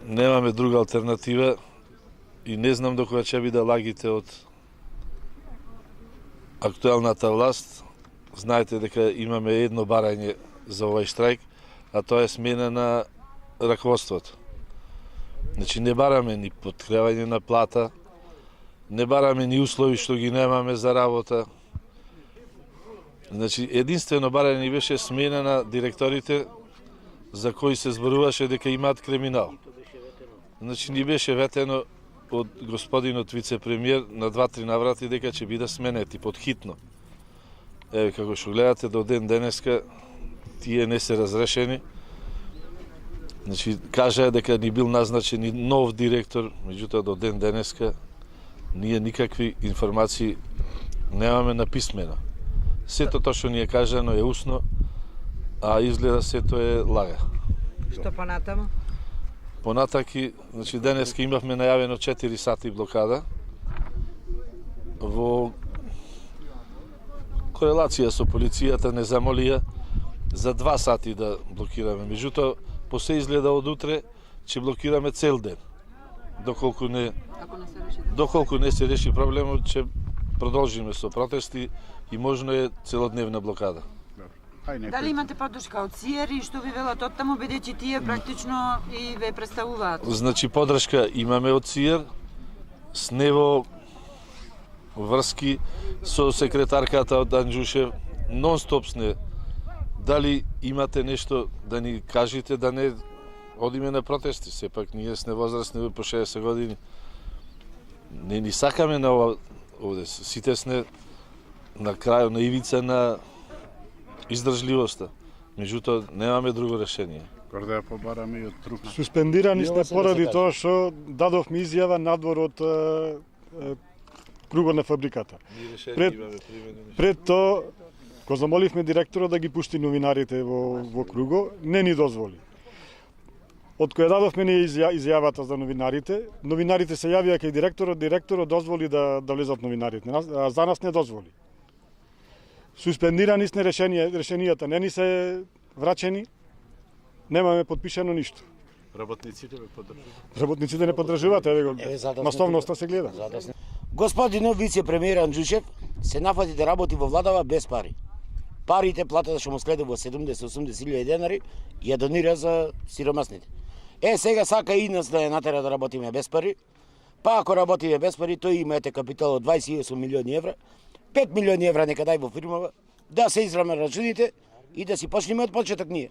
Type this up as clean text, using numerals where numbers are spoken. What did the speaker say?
Немаме друга алтернатива и не знам до кога ќе биде лагите од актуелната власт. Знаете дека имаме едно барање за овој штрајк, а тоа е смена на раководството. Значи не бараме ни подкревање на плата, не бараме ни услови што ги немаме за работа. Значи единствено барање беше смена на директорите за кои се зборуваше дека имаат криминал. Значи ни беше ветено од господинот вице-премиер на 2-3 наврати дека ќе биде сменети подхитно. Еве како што гледате до ден денеска тие не се разрешени. Значи кажаа дека ни бил назначен и нов директор, меѓутоа до ден денеска ние никакви информации немаме на писмено. Сето тоа што ни е кажано е усно, а изгледа сето е лага. Што понатаму? Понатаки, значи денеска имавме најавено 4 сати блокада. Во корелација со полицијата не замолија за 2 сати да блокираме. Меѓутоа, посе изгледа од утре ќе блокираме цел ден. Доколку не се реши проблемот, ќе продолжиме со протести и можно е целодневна блокада. Дали имате поддршка од СИЕР и што ви велат оттаму, бидејќи тие практично и ве представуваат? Значи поддршка имаме од СИЕР, с него врски со секретарката од Анџушев, нон-стоп сне. Дали имате нешто да ни кажете да не одиме на протести? Сепак ние сме возрастни по 60 години. Не ни сакаме на ова овде. Сите сме на крајот, на ивица на издржливоста. Меѓутоа, немаме друго решение. Да ја побараме и од друг. Суспендирани сте поради тоа што дадовме изјава надвор од кругот на фабриката. Пред тоа, го замоливме директорот да ги пушти новинарите во круго, не ни дозволи. Од која дадовме ние изјавата за новинарите се јавија кај директорот дозволи да влезат новинарите, а за нас не дозволи. Суспендирани сме решенијата, не ни се врачени, немаме подпишано ништо. Работниците ве поддржуваат? Работниците не поддржуваат, еве го, масовноста се гледа. Господинот вице-премиер Анџушев се нафати да работи во владава без пари. Парите, платата што му следува 70-80 илјади денари, ја донира за сиромасните. Сега сака и нас да ја натера да работиме без пари, па ако работиме без пари, тој имате капитал од 28 милиони евра, 5 милиони евра нека дај во фирмава, да се израме рачуните и да си почнеме од почеток ние.